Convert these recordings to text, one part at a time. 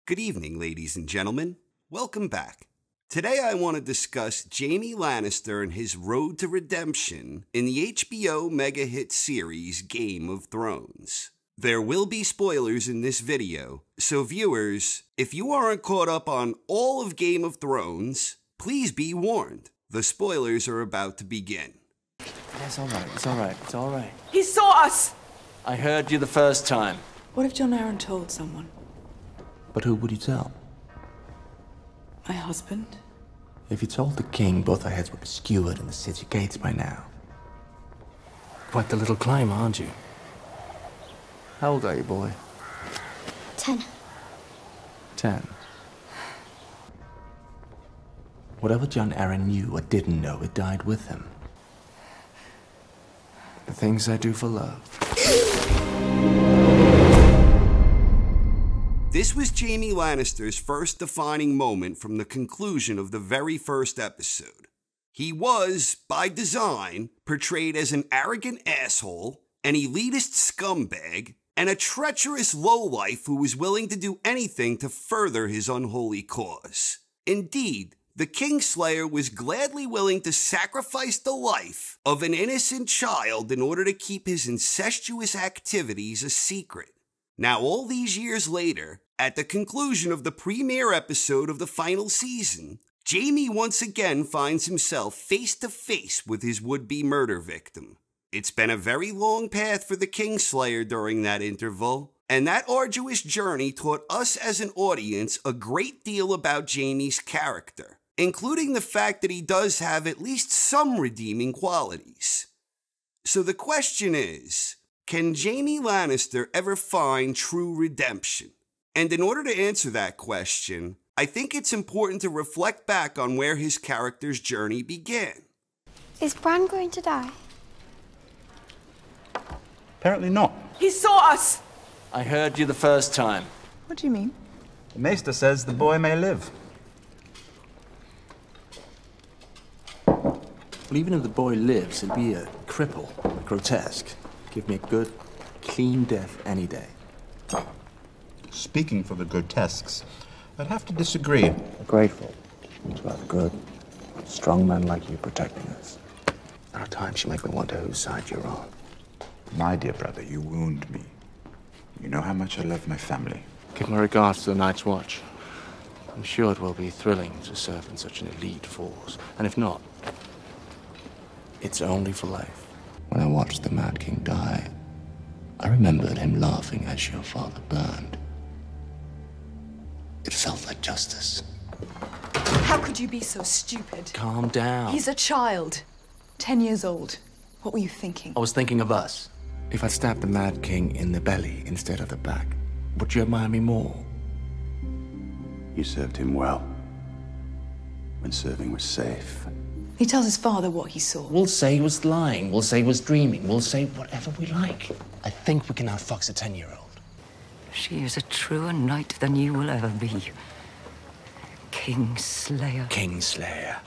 Good evening, ladies and gentlemen. Welcome back. Today I want to discuss Jaime Lannister and his road to redemption in the HBO mega hit series Game of Thrones. There will be spoilers in this video, so viewers, if you aren't caught up on all of Game of Thrones, please be warned. The spoilers are about to begin. It's all right. He saw us! I heard you the first time. What if Jon Arryn told someone? But who would you tell? My husband? If you told the king, both our heads would be skewered in the city gates by now. Quite the little climb, aren't you? How old are you, boy? 10. 10. Whatever Jon Arryn knew or didn't know, it died with him. The things I do for love. This was Jaime Lannister's first defining moment from the conclusion of the very first episode. He was, by design, portrayed as an arrogant asshole, an elitist scumbag, and a treacherous lowlife who was willing to do anything to further his unholy cause. Indeed, the Kingslayer was gladly willing to sacrifice the life of an innocent child in order to keep his incestuous activities a secret. Now, all these years later, at the conclusion of the premiere episode of the final season, Jaime once again finds himself face to face with his would-be murder victim. It's been a very long path for the Kingslayer during that interval, and that arduous journey taught us as an audience a great deal about Jaime's character, including the fact that he does have at least some redeeming qualities. So the question is, can Jaime Lannister ever find true redemption? And in order to answer that question, I think it's important to reflect back on where his character's journey began. Is Bran going to die? Apparently not. He saw us! I heard you the first time. What do you mean? The Maester says the boy may live. Well, even if the boy lives, he'll be a cripple, grotesque. Give me a good, clean death any day. Speaking for the grotesques, I'd have to disagree. We're grateful to have good, strong men like you protecting us. There are times you make me wonder whose side you're on. My dear brother, you wound me. You know how much I love my family. Give my regards to the Night's Watch. I'm sure it will be thrilling to serve in such an elite force. And if not, it's only for life. When I watched the Mad King die, I remembered him laughing as your father burned. It felt like justice. How could you be so stupid? Calm down. He's a child. 10 years old. What were you thinking? I was thinking of us. If I stabbed the Mad King in the belly instead of the back, would you admire me more? You served him well. When serving was safe. He tells his father what he saw. We'll say he was lying. We'll say he was dreaming. We'll say whatever we like. I think we can outfox a 10-year-old. She is a truer knight than you will ever be. Kingslayer. Kingslayer.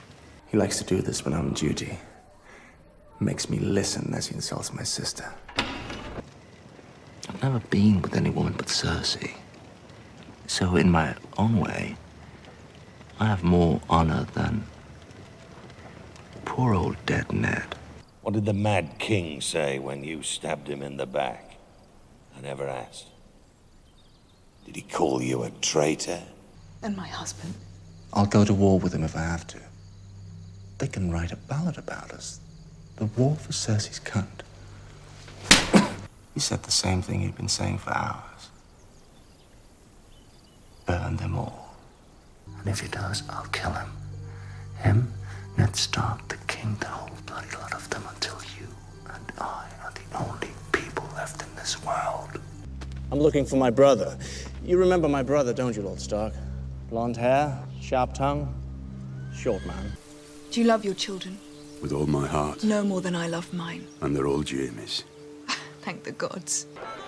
He likes to do this when I'm on duty. Makes me listen as he insults my sister. I've never been with any woman but Cersei. So in my own way, I have more honor than poor old dead Ned. What did the Mad King say when you stabbed him in the back? I never asked. Did he call you a traitor? And my husband? I'll go to war with him if I have to. They can write a ballad about us. The war for Cersei's cunt. He said the same thing he'd been saying for hours. Burn them all. And if he does, I'll kill him. Him, Ned Stark, the king, the whole bloody lot of them, until you and I are the only people left in this world. I'm looking for my brother. You remember my brother, don't you, Lord Stark? Blonde hair, sharp tongue, short man. Do you love your children? With all my heart. No more than I love mine. And they're all Jaime's. Thank the gods.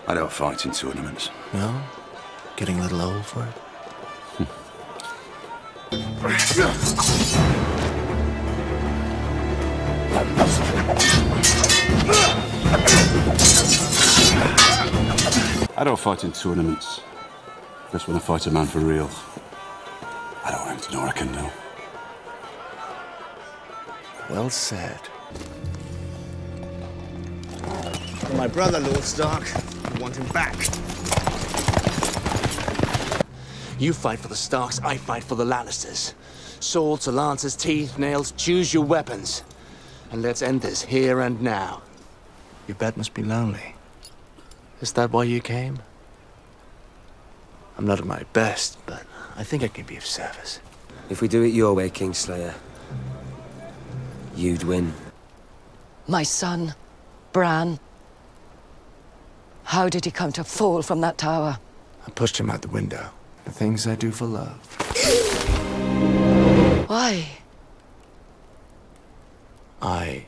I don't fight in tournaments. No? Getting a little old for it? I don't fight in tournaments. That's when I fight a man for real. I don't want him to know what I can do. Well said. My brother, Lord Stark, you want him back. You fight for the Starks, I fight for the Lannisters. Swords, lances, teeth, nails, choose your weapons. And let's end this here and now. Your bed must be lonely. Is that why you came? I'm not at my best, but I think I can be of service. If we do it your way, Kingslayer, you'd win. My son, Bran. How did he come to fall from that tower? I pushed him out the window. The things I do for love. Why? I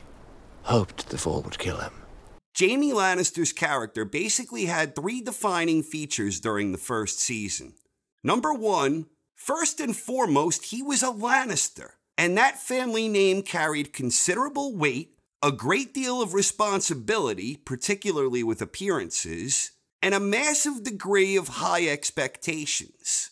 hoped the fall would kill him. Jaime Lannister's character basically had 3 defining features during the first season. Number 1, first and foremost, he was a Lannister, and that family name carried considerable weight, a great deal of responsibility, particularly with appearances, and a massive degree of high expectations.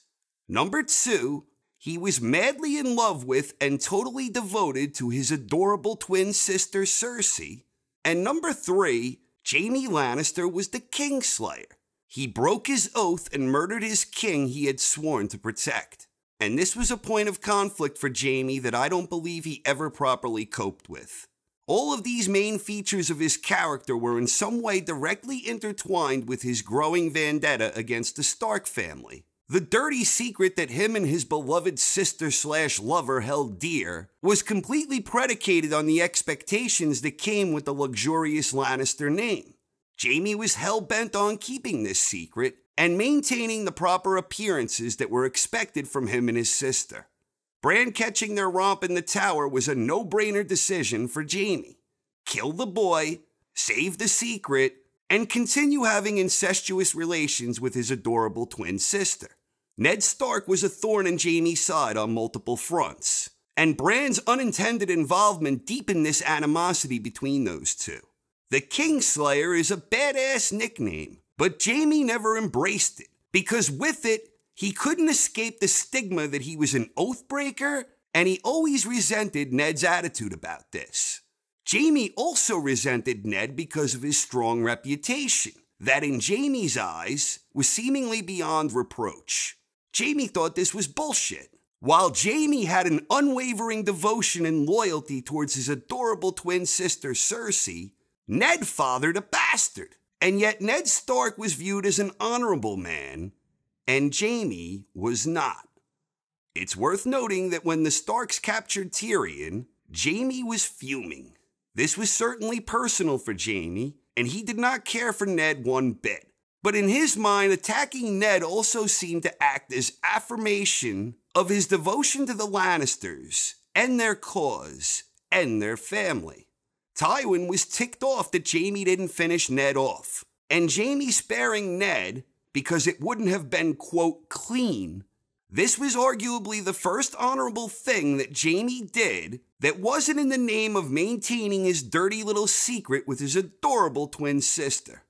Number 2, he was madly in love with and totally devoted to his adorable twin sister Cersei. And number 3, Jaime Lannister was the Kingslayer. He broke his oath and murdered his king he had sworn to protect. And this was a point of conflict for Jaime that I don't believe he ever properly coped with. All of these main features of his character were in some way directly intertwined with his growing vendetta against the Stark family. The dirty secret that him and his beloved sister/lover held dear was completely predicated on the expectations that came with the luxurious Lannister name. Jaime was hell-bent on keeping this secret and maintaining the proper appearances that were expected from him and his sister. Bran catching their romp in the tower was a no-brainer decision for Jaime. Kill the boy, save the secret, and continue having incestuous relations with his adorable twin sister. Ned Stark was a thorn in Jaime's side on multiple fronts, and Bran's unintended involvement deepened this animosity between those two. The Kingslayer is a badass nickname, but Jaime never embraced it, because with it, he couldn't escape the stigma that he was an oathbreaker, and he always resented Ned's attitude about this. Jaime also resented Ned because of his strong reputation, that in Jaime's eyes was seemingly beyond reproach. Jaime thought this was bullshit. While Jaime had an unwavering devotion and loyalty towards his adorable twin sister Cersei, Ned fathered a bastard, and yet Ned Stark was viewed as an honorable man, and Jaime was not. It's worth noting that when the Starks captured Tyrion, Jaime was fuming. This was certainly personal for Jaime, and he did not care for Ned one bit. But in his mind, attacking Ned also seemed to act as affirmation of his devotion to the Lannisters, and their cause, and their family. Tywin was ticked off that Jaime didn't finish Ned off, and Jaime sparing Ned because it wouldn't have been, quote, clean. This was arguably the first honorable thing that Jaime did that wasn't in the name of maintaining his dirty little secret with his adorable twin sister.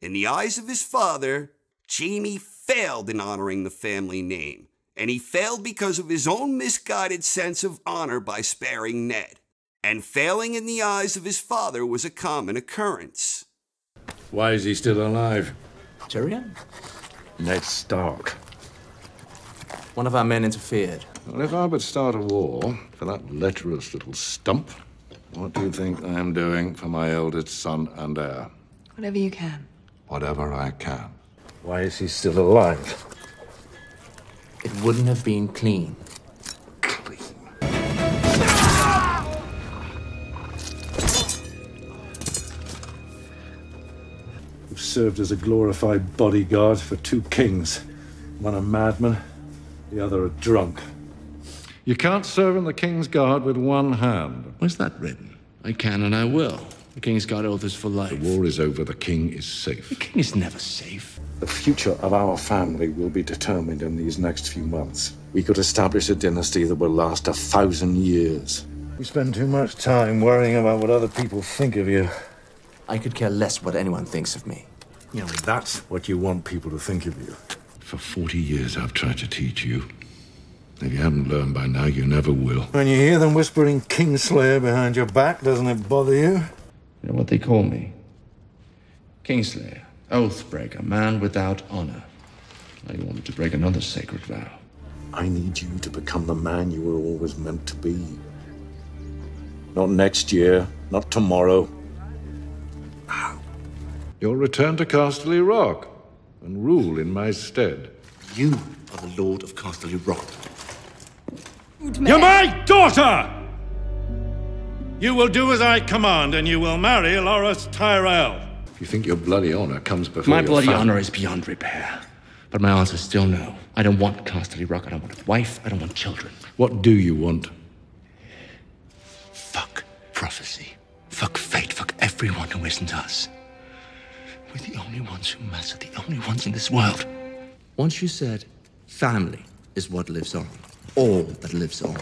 In the eyes of his father, Jaime failed in honoring the family name, and he failed because of his own misguided sense of honor by sparing Ned. And failing in the eyes of his father was a common occurrence. Why is he still alive? Tyrion? Ned Stark. One of our men interfered. Well, if I would start a war for that lecherous little stump, what do you think I am doing for my eldest son and heir? Whatever you can. Whatever I can. Why is he still alive? It wouldn't have been clean. You've served as a glorified bodyguard for 2 kings. One a madman, the other a drunk. You can't serve in the King's Guard with one hand. Where's that written? I can and I will. The King's Guard oath is for life. The war is over. The King is safe. The King is never safe. The future of our family will be determined in these next few months. We could establish a dynasty that will last 1,000 years. You spend too much time worrying about what other people think of you. I could care less what anyone thinks of me. You know, that's what you want people to think of you. For 40 years I've tried to teach you. If you haven't learned by now, you never will. When you hear them whispering Kingslayer behind your back, doesn't it bother you? You know what they call me? Kingslayer, oathbreaker, man without honor. Now you want me to break another sacred vow. I need you to become the man you were always meant to be. Not next year, not tomorrow. Now. You'll return to Casterly Rock and rule in my stead. You are the Lord of Casterly Rock. You're my daughter! You will do as I command, and you will marry Loras Tyrell. If you think your bloody honor comes before My your bloody family... honor is beyond repair. But my answer is still no. I don't want Casterly Rock. I don't want a wife. I don't want children. What do you want? Fuck prophecy. Fuck fate. Fuck everyone who isn't us. We're the only ones who matter. The only ones in this world. Once you said, family is what lives on. All that lives on.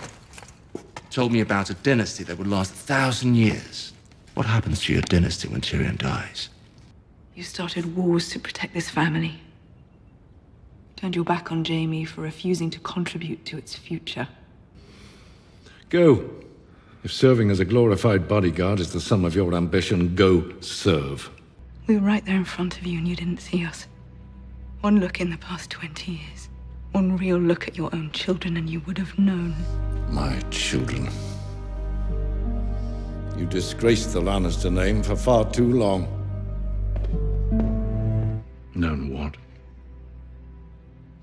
Told me about a dynasty that would last 1,000 years. What happens to your dynasty when Tyrion dies? You started wars to protect this family. Turned your back on Jaime for refusing to contribute to its future. Go. If serving as a glorified bodyguard is the sum of your ambition, go serve. We were right there in front of you and you didn't see us. One look in the past 20 years. One real look at your own children and you would have known. My children. You disgraced the Lannister name for far too long. Known what?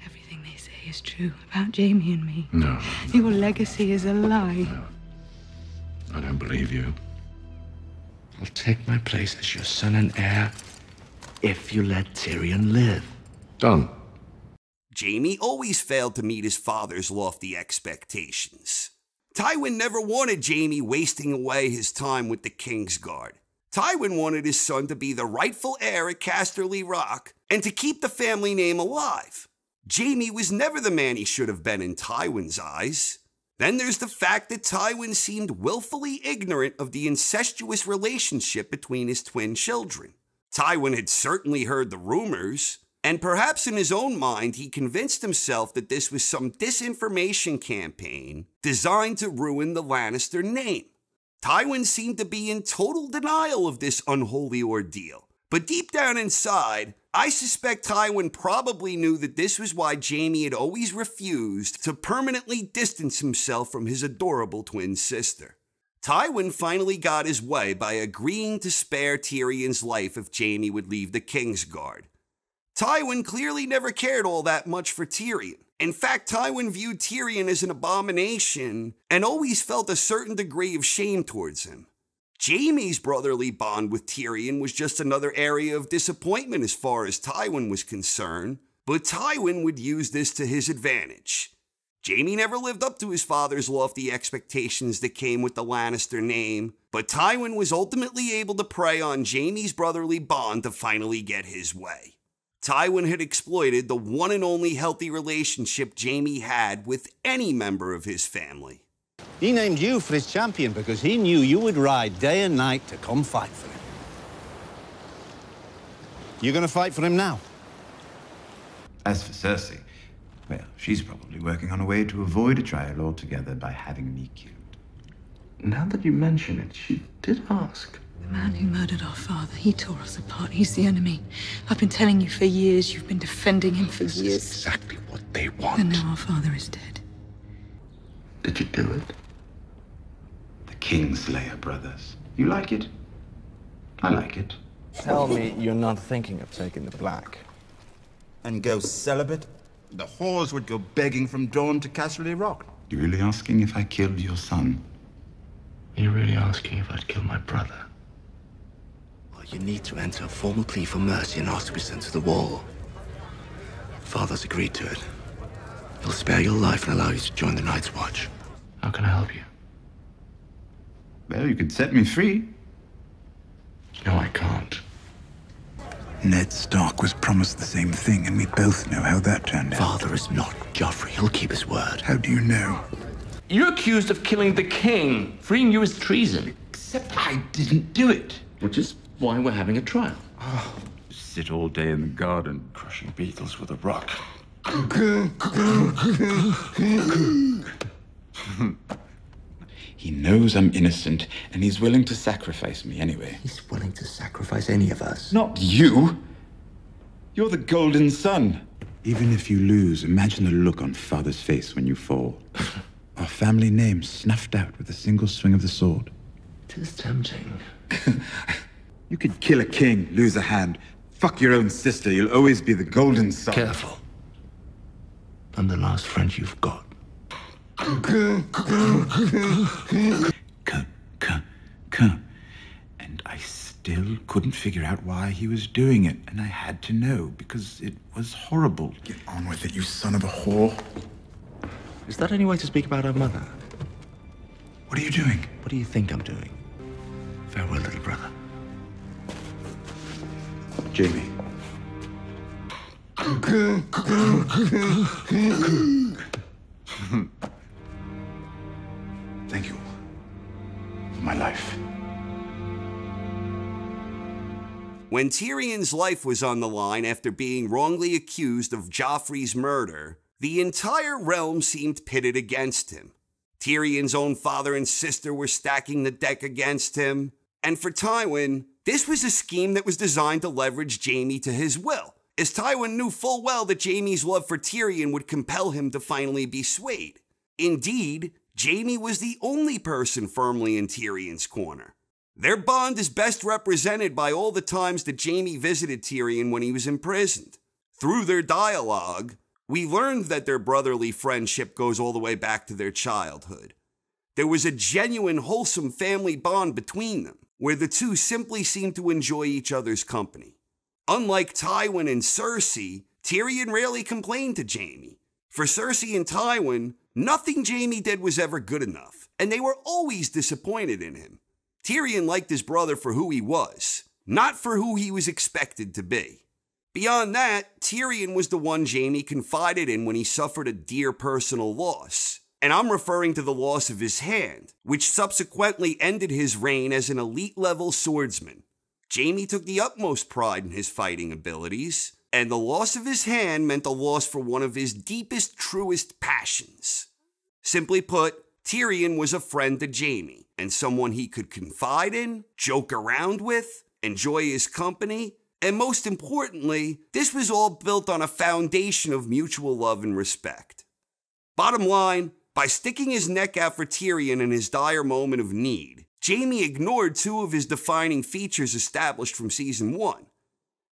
Everything they say is true about Jaime and me. No. Your legacy is a lie. No. I don't believe you. I'll take my place as your son and heir if you let Tyrion live. Done. Jaime always failed to meet his father's lofty expectations. Tywin never wanted Jaime wasting away his time with the Kingsguard. Tywin wanted his son to be the rightful heir at Casterly Rock and to keep the family name alive. Jaime was never the man he should have been in Tywin's eyes. Then there's the fact that Tywin seemed willfully ignorant of the incestuous relationship between his twin children. Tywin had certainly heard the rumors, and perhaps in his own mind he convinced himself that this was some disinformation campaign designed to ruin the Lannister name. Tywin seemed to be in total denial of this unholy ordeal, but deep down inside, I suspect Tywin probably knew that this was why Jaime had always refused to permanently distance himself from his adorable twin sister. Tywin finally got his way by agreeing to spare Tyrion's life if Jaime would leave the Kingsguard. Tywin clearly never cared all that much for Tyrion. In fact, Tywin viewed Tyrion as an abomination and always felt a certain degree of shame towards him. Jaime's brotherly bond with Tyrion was just another area of disappointment as far as Tywin was concerned, but Tywin would use this to his advantage. Jaime never lived up to his father's lofty expectations that came with the Lannister name, but Tywin was ultimately able to prey on Jaime's brotherly bond to finally get his way. Tywin had exploited the one and only healthy relationship Jaime had with any member of his family. He named you for his champion because he knew you would ride day and night to come fight for him. You gonna fight for him now? As for Cersei, well, she's probably working on a way to avoid a trial altogether by having me killed. Now that you mention it, she did ask. The man who murdered our father, he tore us apart. He's the enemy. I've been telling you for years. You've been defending him for years. This is exactly what they want. And now our father is dead. Did you do it? The Kingslayer brothers. You like it? I like it. Tell me you're not thinking of taking the black. And go celibate? The whores would go begging from dawn to Casterly Rock. You really asking if I killed your son? Are you really asking if I'd kill my brother? Well, you need to enter a formal plea for mercy and ask to be sent to the wall. Father's agreed to it. He'll spare your life and allow you to join the Night's Watch. How can I help you? Well, you could set me free. No, I can't. Ned Stark was promised the same thing, and we both know how that turned out. Father is not Joffrey. He'll keep his word. How do you know? You're accused of killing the king. Freeing you is treason. Except I didn't do it. Which is why we're having a trial. Sit all day in the garden, crushing beetles with a rock. He knows I'm innocent, and he's willing to sacrifice me anyway. He's willing to sacrifice any of us. Not you! You're the golden son. Even if you lose, imagine the look on Father's face when you fall. Our family name snuffed out with a single swing of the sword. It is tempting. You could kill a king, lose a hand. Fuck your own sister, you'll always be the golden son. Careful. I'm the last friend you've got. And I still couldn't figure out why he was doing it, and I had to know, because it was horrible. Get on with it, you son of a whore. Is that any way to speak about our mother? What are you doing? What do you think I'm doing? Farewell, little brother. Jamie. Thank you for my life. When Tyrion's life was on the line after being wrongly accused of Joffrey's murder, the entire realm seemed pitted against him. Tyrion's own father and sister were stacking the deck against him, and for Tywin, this was a scheme that was designed to leverage Jaime to his will, as Tywin knew full well that Jaime's love for Tyrion would compel him to finally be swayed. Indeed, Jaime was the only person firmly in Tyrion's corner. Their bond is best represented by all the times that Jaime visited Tyrion when he was imprisoned. Through their dialogue, we learned that their brotherly friendship goes all the way back to their childhood. There was a genuine, wholesome family bond between them, where the two simply seemed to enjoy each other's company. Unlike Tywin and Cersei, Tyrion rarely complained to Jaime. For Cersei and Tywin, nothing Jaime did was ever good enough, and they were always disappointed in him. Tyrion liked his brother for who he was, not for who he was expected to be. Beyond that, Tyrion was the one Jaime confided in when he suffered a dear personal loss, and I'm referring to the loss of his hand, which subsequently ended his reign as an elite-level swordsman. Jaime took the utmost pride in his fighting abilities, and the loss of his hand meant a loss for one of his deepest, truest passions. Simply put, Tyrion was a friend to Jaime, and someone he could confide in, joke around with, enjoy his company, and most importantly, this was all built on a foundation of mutual love and respect. Bottom line, by sticking his neck out for Tyrion in his dire moment of need, Jaime ignored two of his defining features established from Season 1.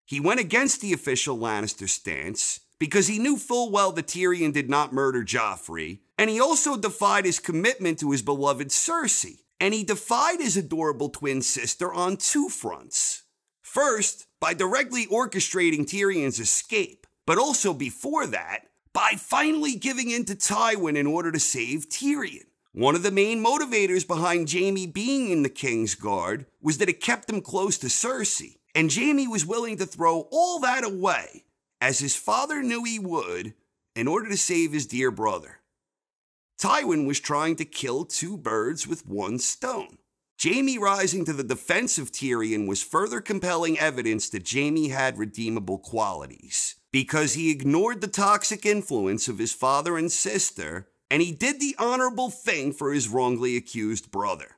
He went against the official Lannister stance because he knew full well that Tyrion did not murder Joffrey, and he also defied his commitment to his beloved Cersei, and he defied his adorable twin sister on two fronts. First, by directly orchestrating Tyrion's escape, but also before that, by finally giving in to Tywin in order to save Tyrion. One of the main motivators behind Jaime being in the King's Guard was that it kept him close to Cersei, and Jaime was willing to throw all that away, as his father knew he would, in order to save his dear brother. Tywin was trying to kill two birds with one stone. Jaime rising to the defense of Tyrion was further compelling evidence that Jaime had redeemable qualities, because he ignored the toxic influence of his father and sister, and he did the honorable thing for his wrongly accused brother.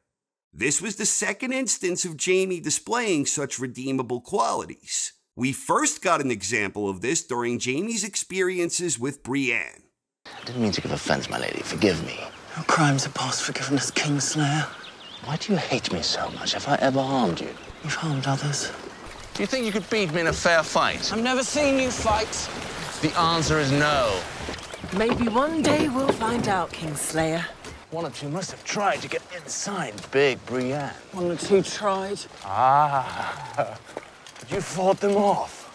This was the second instance of Jaime displaying such redeemable qualities. We first got an example of this during Jaime's experiences with Brienne. I didn't mean to give offense, my lady. Forgive me. No crimes are past forgiveness, Kingslayer. Why do you hate me so much? Have I ever harmed you? You've harmed others. Do you think you could beat me in a fair fight? I've never seen you fight. The answer is no. Maybe one day we'll find out, Kingslayer. One or two must have tried to get inside Big Brienne. One or two tried. Ah, but you fought them off.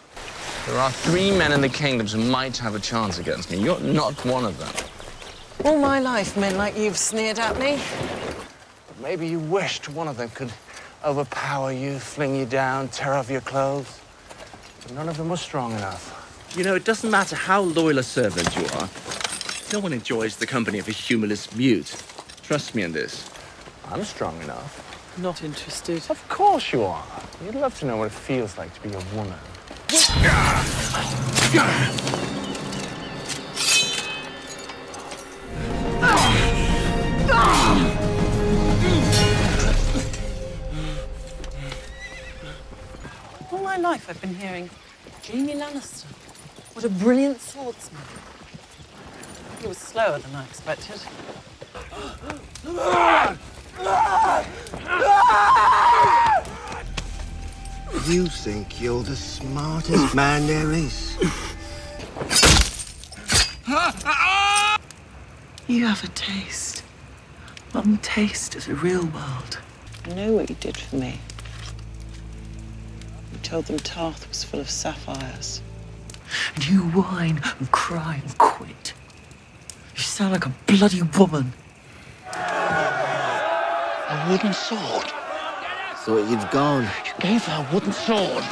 There are 3 men in the kingdoms who might have a chance against me. You're not one of them. All my life, men like you've sneered at me. But maybe you wished one of them could overpower you, fling you down, tear off your clothes. But none of them was strong enough. You know, it doesn't matter how loyal a servant you are. No one enjoys the company of a humorless mute. Trust me on this. I'm strong enough. Not interested. Of course you are. You'd love to know what it feels like to be a woman. life, I've been hearing. Jaime Lannister. What a brilliant swordsman. He was slower than I expected. You think you're the smartest man there is? You have a taste. One taste of the real world. I know what you did for me. You told them Tarth was full of sapphires. And you whine and cry and quit. You sound like a bloody woman. A wooden sword? Thought you'd gone. You gave her a wooden sword.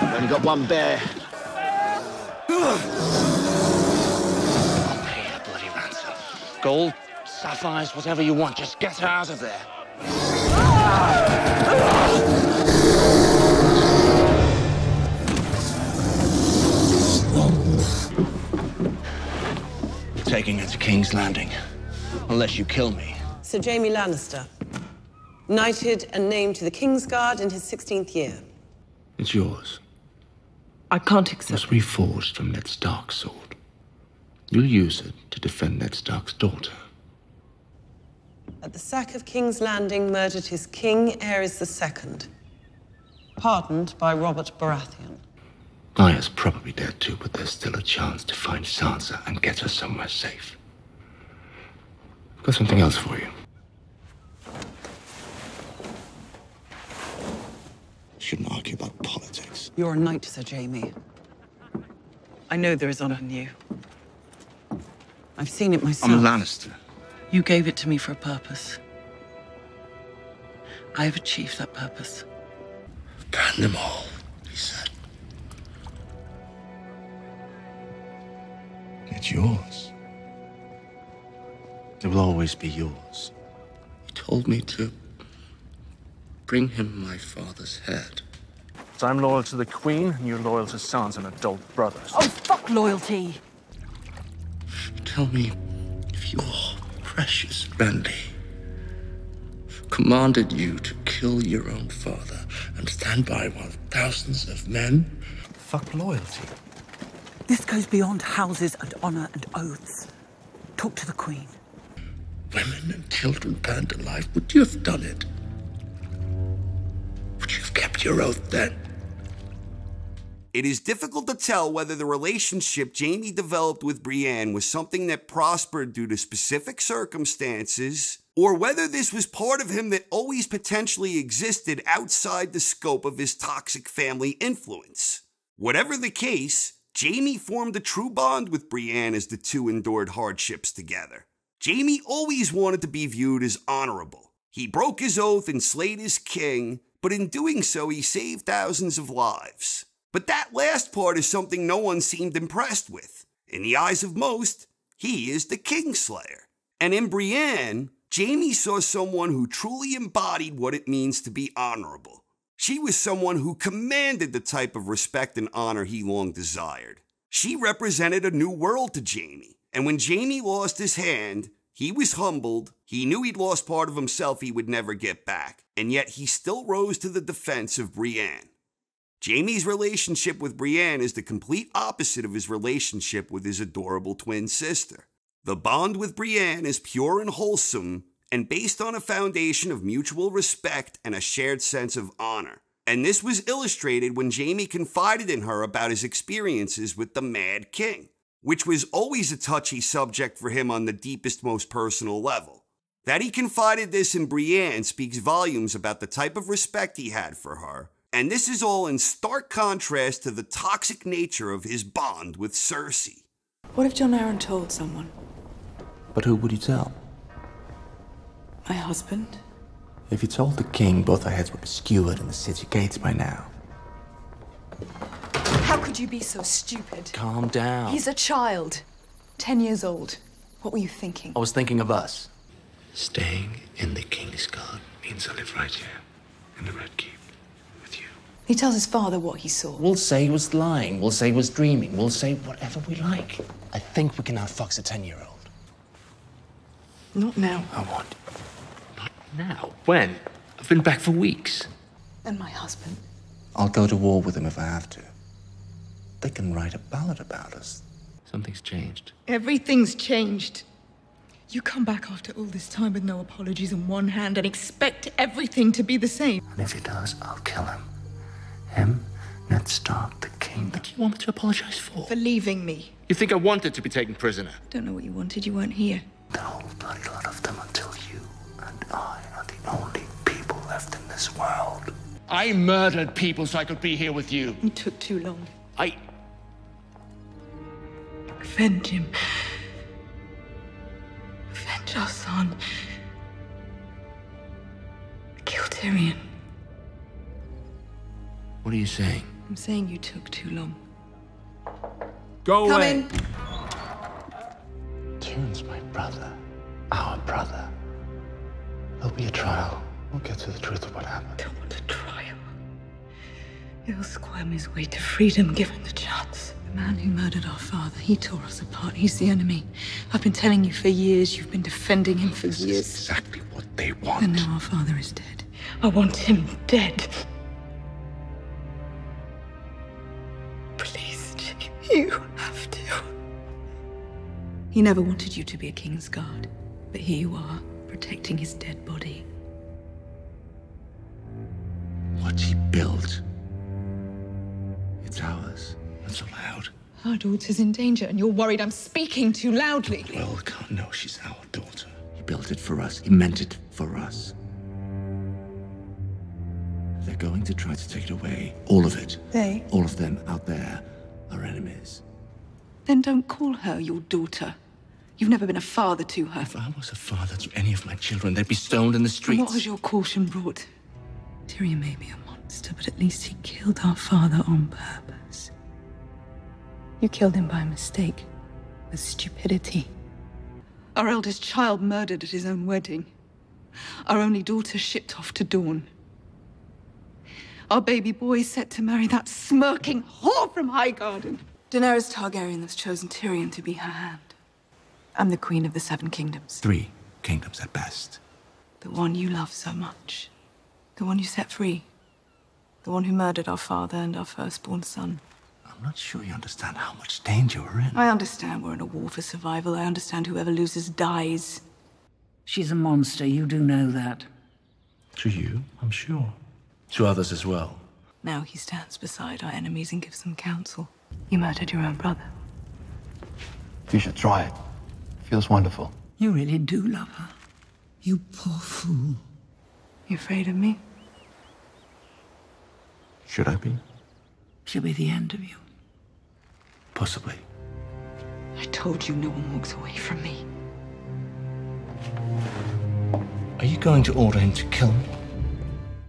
You've only got one bear. I'll pay a bloody ransom. Gold, sapphires, whatever you want. Just get her out of there. Taking her to King's Landing. Unless you kill me. Sir Jaime Lannister. Knighted and named to the King's Guard in his 16th year. It's yours. I can't It accept. was reforged from Ned Stark's sword. You'll use it to defend Ned Stark's daughter. At the sack of King's Landing, murdered his king, Aerys II. Pardoned by Robert Baratheon. Arya's probably dead too, but there's still a chance to find Sansa and get her somewhere safe. I've got something else for you. Shouldn't argue about politics. You're a knight, Sir Jaime. I know there is honor in you. I've seen it myself. I'm a Lannister. You gave it to me for a purpose. I have achieved that purpose. Burn them all, he said. It's yours. It will always be yours. He told me to bring him my father's head. So I'm loyal to the Queen, and you're loyal to Sansa and adult brothers. Oh, fuck loyalty! Tell me if your precious Renly commanded you to kill your own father and stand by while thousands of men. Fuck loyalty. This goes beyond houses and honor and oaths. Talk to the Queen. Women and children burned alive. Would you have done it? Would you have kept your oath then? It is difficult to tell whether the relationship Jaime developed with Brienne was something that prospered due to specific circumstances, or whether this was part of him that always potentially existed outside the scope of his toxic family influence. Whatever the case, Jaime formed a true bond with Brienne as the two endured hardships together. Jaime always wanted to be viewed as honorable. He broke his oath and slayed his king, but in doing so he saved thousands of lives. But that last part is something no one seemed impressed with. In the eyes of most, he is the Kingslayer. And in Brienne, Jaime saw someone who truly embodied what it means to be honorable. She was someone who commanded the type of respect and honor he long desired. She represented a new world to Jaime, and when Jaime lost his hand, he was humbled. He knew he'd lost part of himself he would never get back, and yet he still rose to the defense of Brienne. Jaime's relationship with Brienne is the complete opposite of his relationship with his adorable twin sister. The bond with Brienne is pure and wholesome, and based on a foundation of mutual respect and a shared sense of honor. And this was illustrated when Jaime confided in her about his experiences with the Mad King, which was always a touchy subject for him on the deepest, most personal level. That he confided this in Brienne speaks volumes about the type of respect he had for her, and this is all in stark contrast to the toxic nature of his bond with Cersei. What if John Arryn told someone? But who would you tell? My husband? If you told the king, both our heads would be skewered in the city gates by now. How could you be so stupid? Calm down. He's a child. 10 years old. What were you thinking? I was thinking of us. Staying in the King's Guard means I live right here, in the Red Keep, with you. He tells his father what he saw. We'll say he was lying. We'll say he was dreaming. We'll say whatever we like. I think we can outfox a 10-year-old. Not now. I want. Now? When? I've been back for weeks. And my husband. I'll go to war with them if I have to. They can write a ballad about us. Something's changed. Everything's changed. You come back after all this time with no apologies in one hand and expect everything to be the same. And if he does, I'll kill him. Him, Ned Stark, the king. What do you want me to apologize for? For leaving me. You think I wanted to be taken prisoner? Don't know what you wanted, you weren't here. The whole bloody lot of them until you and I are the only people left in this world. I murdered people so I could be here with you. You took too long. I... Avenge him. Avenge our son. Kill Tyrion. What are you saying? I'm saying you took too long. Go Come away. in. Tyrion's my brother. Our brother. There'll be a trial. We'll get to the truth of what happened. Don't want a trial. He'll squirm his way to freedom given the chance. The man who murdered our father, he tore us apart. He's the enemy. I've been telling you for years. You've been defending him for years. This is exactly what they want. And now our father is dead. I want him dead. Please, Jake, you have to. He never wanted you to be a king's guard, but here you are, protecting his dead body. What he built, it's ours. That's allowed. Our daughter's in danger, and you're worried I'm speaking too loudly. The world can't know she's our daughter. He built it for us. He meant it for us. They're going to try to take it away. All of it. They? All of them out there are enemies. Then don't call her your daughter. You've never been a father to her. If I was a father to any of my children, they'd be stoned in the And streets. what has your caution brought? Tyrion may be a monster, but at least he killed our father on purpose. You killed him by mistake, with stupidity. Our eldest child murdered at his own wedding. Our only daughter shipped off to Dawn. Our baby boy set to marry that smirking whore from Highgarden. Daenerys Targaryen has chosen Tyrion to be her hand. I'm the queen of the Seven Kingdoms. 3 kingdoms at best. The one you love so much. The one you set free. The one who murdered our father and our firstborn son. I'm not sure you understand how much danger we're in. I understand we're in a war for survival. I understand whoever loses dies. She's a monster, you do know that. To you, I'm sure. To others as well. Now he stands beside our enemies and gives them counsel. You murdered your own brother. You should try it. Feels wonderful. You really do love her. You poor fool. You afraid of me? Should I be? She'll be the end of you. Possibly. I told you no one walks away from me. Are you going to order him to kill me?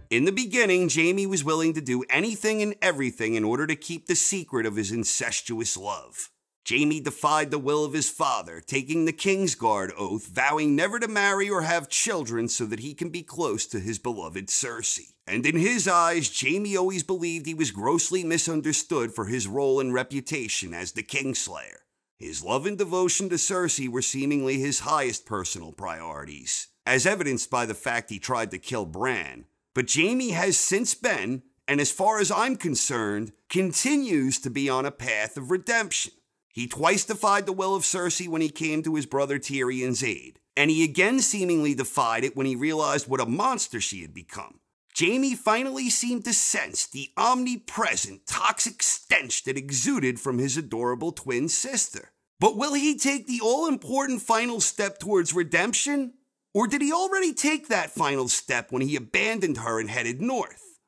In the beginning, Jaime was willing to do anything and everything in order to keep the secret of his incestuous love. Jaime defied the will of his father, taking the Kingsguard oath, vowing never to marry or have children so that he can be close to his beloved Cersei. And in his eyes, Jaime always believed he was grossly misunderstood for his role and reputation as the Kingslayer. His love and devotion to Cersei were seemingly his highest personal priorities, as evidenced by the fact he tried to kill Bran. But Jaime has since been, and as far as I'm concerned, continues to be on a path of redemption. He twice defied the will of Cersei when he came to his brother Tyrion's aid, and he again seemingly defied it when he realized what a monster she had become. Jaime finally seemed to sense the omnipresent, toxic stench that exuded from his adorable twin sister. But will he take the all-important final step towards redemption? Or did he already take that final step when he abandoned her and headed north?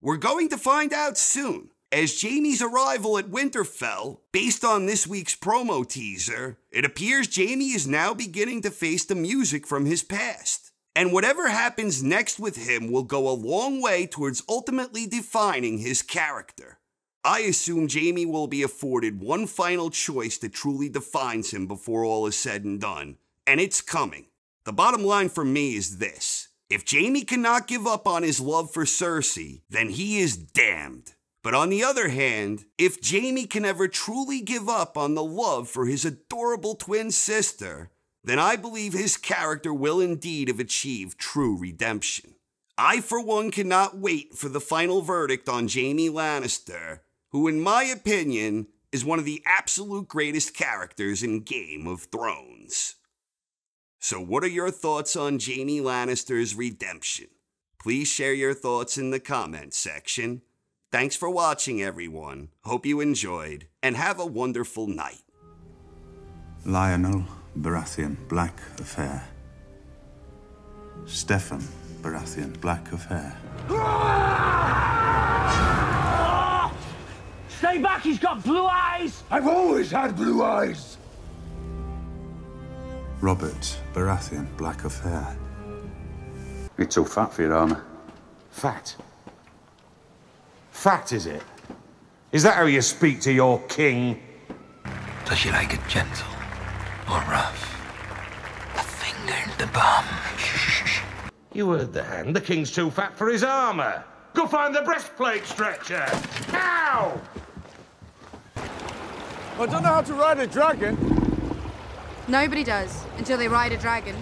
We're going to find out soon, as Jaime's arrival at Winterfell, based on this week's promo teaser, it appears Jaime is now beginning to face the music from his past. And whatever happens next with him will go a long way towards ultimately defining his character. I assume Jaime will be afforded one final choice that truly defines him before all is said and done, and it's coming. The bottom line for me is this: if Jaime cannot give up on his love for Cersei, then he is damned. But on the other hand, if Jaime can ever truly give up on the love for his adorable twin sister, then I believe his character will indeed have achieved true redemption. I, for one, cannot wait for the final verdict on Jaime Lannister, who, in my opinion, is one of the absolute greatest characters in Game of Thrones. So what are your thoughts on Jaime Lannister's redemption? Please share your thoughts in the comments section. Thanks for watching, everyone. Hope you enjoyed, and have a wonderful night. Lionel Baratheon, Black of Hair. Stefan Baratheon, Black of Hair. Stay back, he's got blue eyes! I've always had blue eyes! Robert Baratheon, Black of Hair. You're too fat for your armor. Fat? Fat, is it? Is that how you speak to your king? Does she like it gentle or rough? A finger in the bum. You heard the hand. The king's too fat for his armor. Go find the breastplate stretcher. Now! I don't know how to ride a dragon. Nobody does, until they ride a dragon.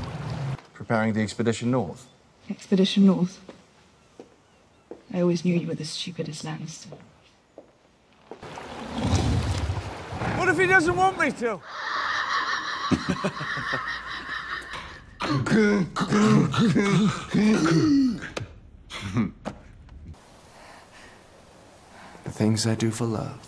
Preparing the expedition north. Expedition North. I always knew you were the stupidest Lannister. What if he doesn't want me to? The things I do for love.